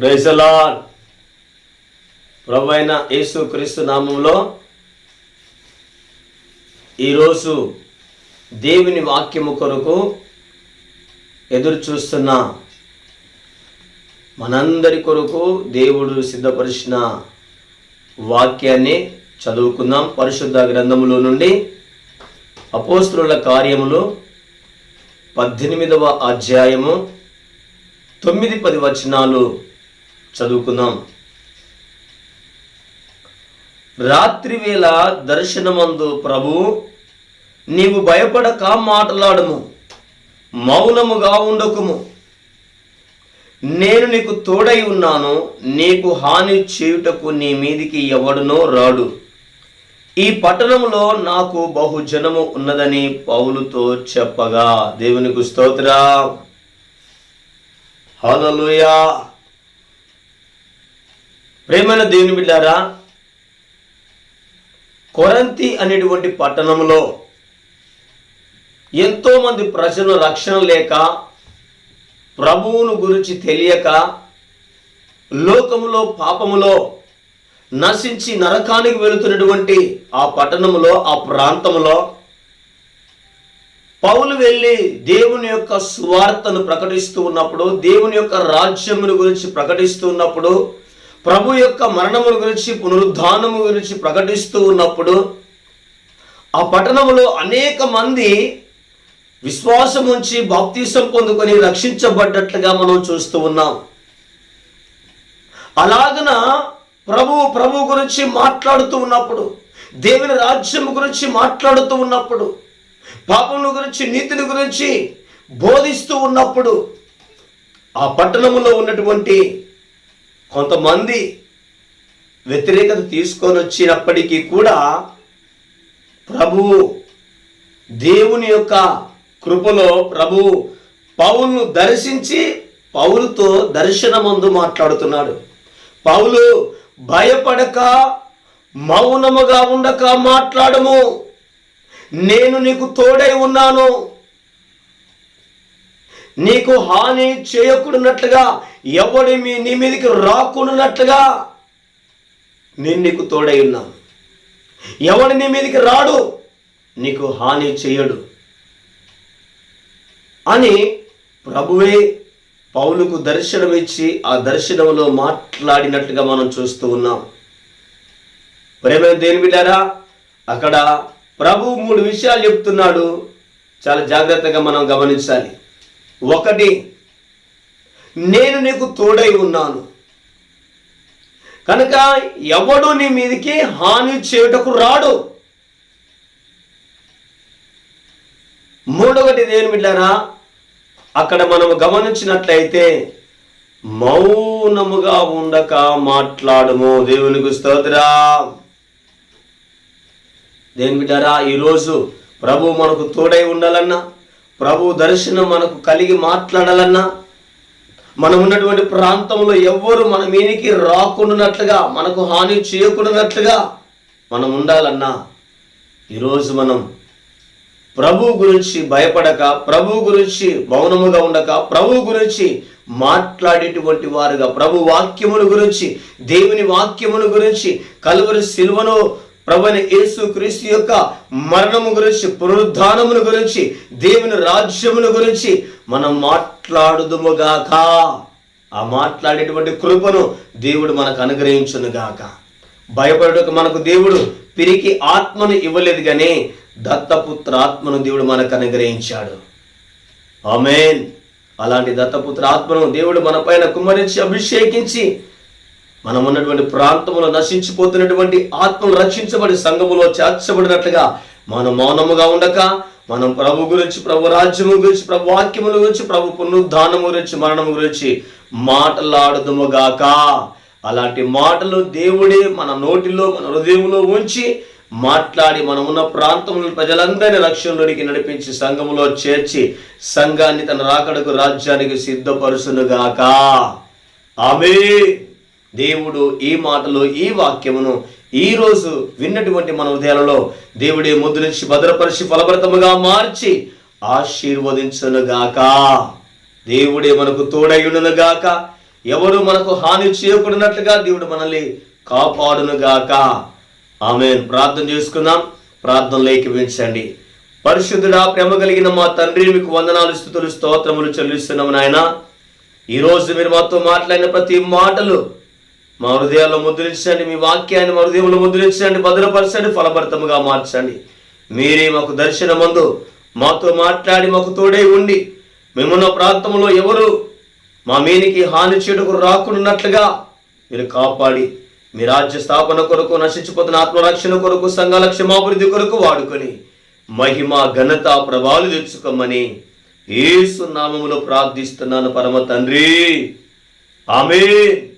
Praise the lord. ప్రభువైన యేసు క్రీస్తు నామములో ఈరోజు దేవుని వాక్యము కొరకు ఎదురు చూస్తున్న మనందరి కొరకు దేవుడు సిద్ధపరిచిన వాక్యాన్ని చదువుకుందాం. పరిశుద్ధ గ్రంథములో నుండి అపోస్తలుల కార్యములు 18వ అధ్యాయము 9-10 వచనాలు చదువుకుందాం. రాత్రి వేళ దర్శనమందు ప్రభు, నీవు భయపడక మాట్లాడము, మౌనముగా ఉండకుము. నేను నీకు తోడై ఉన్నాను, నీకు హాని చేయుటకు నీ మీదికి ఎవడునో రాడు. ఈ పట్టణంలో నాకు బహుజనము ఉన్నదని పౌలుతో చెప్పగా, దేవునికి స్తోత్రం. హల్లెలూయా. ప్రేమైన దేవుని బిడ్డారా, కొరంతి అనేటువంటి పట్టణంలో ఎంతోమంది ప్రజలు రక్షణ లేక, ప్రభువును గురించి తెలియక, లోకములో పాపములో నశించి నరకానికి వెళుతున్నటువంటి ఆ పట్టణములో, ఆ ప్రాంతంలో పౌలు వెళ్ళి దేవుని యొక్క సువార్తను ప్రకటిస్తూ ఉన్నప్పుడు, దేవుని యొక్క రాజ్యమును గురించి ప్రకటిస్తూ ఉన్నప్పుడు, ప్రభు యొక్క మరణముల గురించి, పునరుద్ధానము గురించి ప్రకటిస్తూ ఉన్నప్పుడు, ఆ పట్టణంలో అనేక మంది విశ్వాసం ఉంచి బాప్తిసం పొందుకొని రక్షించబడ్డట్లుగా మనం చూస్తూ ఉన్నాం. అలాగన ప్రభు గురించి మాట్లాడుతూ ఉన్నప్పుడు, దేవుని రాజ్యం గురించి మాట్లాడుతూ ఉన్నప్పుడు, పాపముల గురించి, నీతిని గురించి బోధిస్తూ ఉన్నప్పుడు, ఆ పట్టణంలో ఉన్నటువంటి కొంతమంది వ్యతిరేకత తీసుకొని వచ్చినప్పటికీ కూడా ప్రభువు దేవుని యొక్క కృపలో ప్రభు పౌలును దర్శించి పౌలుతో దర్శనమందు మాట్లాడుతున్నాడు. పౌలు, భయపడక మౌనముగా ఉండక మాట్లాడము, నేను నీకు తోడై ఉన్నాను, నీకు హాని చేయకూడనట్లుగా, ఎవడి నీ మీదకి రాకూడనట్లుగా నేను నీకు తోడై ఉన్నాను. ఎవడి నీ మీదకి రాడు, నీకు హాని చేయడు అని ప్రభువే పౌలుకు దర్శనం ఇచ్చి ఆ దర్శనంలో మాట్లాడినట్లుగా మనం చూస్తూ ఉన్నాం. ప్రేమ దేని బిడ్డారా, అక్కడ ప్రభు 3 విషయాలు చెప్తున్నాడు. చాలా జాగ్రత్తగా మనం గమనించాలి. 1, నేను నీకు తోడై ఉన్నాను కనుక ఎవడు నీ మీదికి హాని చేయుటకు రాడు. 3వది దేని బిడ్డారా, అక్కడ మనం గమనించినట్లయితే మౌనముగా ఉండక మాట్లాడము. దేవునికి స్తోత్రం. దేని బిడ్డారా, ఈరోజు ప్రభు మనకు తోడై ఉండాలన్నా, ప్రభు దర్శనం మనకు కలిగి మాట్లాడాలన్నా, మనం ఉన్నటువంటి ప్రాంతంలో ఎవ్వరు మన మీనికి రాకుండానట్లుగా, మనకు హాని చేయకుండానట్లుగా మనం ఉండాలన్నా, ఈరోజు మనం ప్రభు గురించి భయపడక, ప్రభు గురించి మౌనముగా ఉండక, ప్రభు గురించి మాట్లాడేటువంటి వారుగా, ప్రభు వాక్యముల గురించి, దేవుని వాక్యముల గురించి, కలువరి సిలువను, ప్రభువైన యేసు క్రీస్తు యొక్క మరణము గురించి, పునరుద్ధానముల గురించి, దేవుని రాజ్యముల గురించి మనం మాట్లాడుదుముగాక. ఆ మాట్లాడేటువంటి కృపను దేవుడు మనకు అనుగ్రహించునుగాక. భయపడుటకు మనకు దేవుడు పిరికి ఆత్మను ఇవ్వలేదు, కానీ దత్తపుత్ర ఆత్మను దేవుడు మనకు అనుగ్రహించాడు. ఆమేన్. అలాంటి దత్తపుత్ర ఆత్మను దేవుడు మన పైన కుమ్మరించి అభిషేకించి, మనం ఉన్నటువంటి ప్రాంతంలో నశించిపోతున్నటువంటి ఆత్మలు రక్షించబడి సంఘములో చేర్చబడినట్లుగా మనం మౌనముగా ఉండక, మనం ప్రభు గురించి, ప్రభు రాజ్యము గురించి, ప్రభు వాక్యముల గురించి, ప్రభు పునరుద్ధానము గురించి, మరణము గురించి మాట్లాడుదుముగాక. అలాంటి మాటలు దేవుడే మన నోటిలో, మన హృదయంలో ఉంచి మాట్లాడి, మనం ఉన్న ప్రాంతంలో ప్రజలందరినీ రక్షణలోనికి నడిపించి సంఘములో చేర్చి సంఘాన్ని తన రాకడకు, రాజ్యానికి సిద్ధపరుచునుగాక. ఆమేన్. దేవుడు ఈ మాటలు, ఈ వాక్యమును ఈరోజు విన్నటువంటి మన హృదయాలలో దేవుడే ముద్రించి భద్రపరిచి ఫలభరితముగా మార్చి ఆశీర్వదించునుగాక. దేవుడే మనకు తోడయునుగాక. ఎవరు మనకు హాని చేయకూడనట్లుగా దేవుడు మనల్ని కాపాడునుగాక. ఆమేన్. ప్రార్థన చేసుకుందాం. ప్రార్థనలో ఏకీభవించండి. పరిశుద్ధుడా, ప్రేమ కలిగిన మా తండ్రి, మీకు వందనాలు, స్తుతులు, స్తోత్రములు చెల్లిస్తున్నాము నాయన. ఈరోజు మీరు మాతో మాట్లాడిన ప్రతి మాటలు మా హృదయాల్లో ముద్రించండి. మీ వాక్యాన్ని మా హృదయంలో ముద్రించండి, భద్రపరచండి, ఫలభరితముగా మార్చండి. మీరే మాకు దర్శనమందు మాతో మాట్లాడి మాకు తోడై ఉండి మేమున్న ప్రాంతంలో ఎవరు మా మీనికి హాని చెడుకు రాకున్నట్లుగా మీరు కాపాడి మీ రాజ్య స్థాపన కొరకు, నశించిపోతున్న ఆత్మరక్షణ కొరకు, సంఘాల క్షమాభివృద్ధి కొరకు వాడుకొని మహిమ ఘనత ప్రభావాలు తెచ్చుకోమని యేసు నామములో ప్రార్థిస్తున్నాను పరమ తండ్రి. ఆమేన్.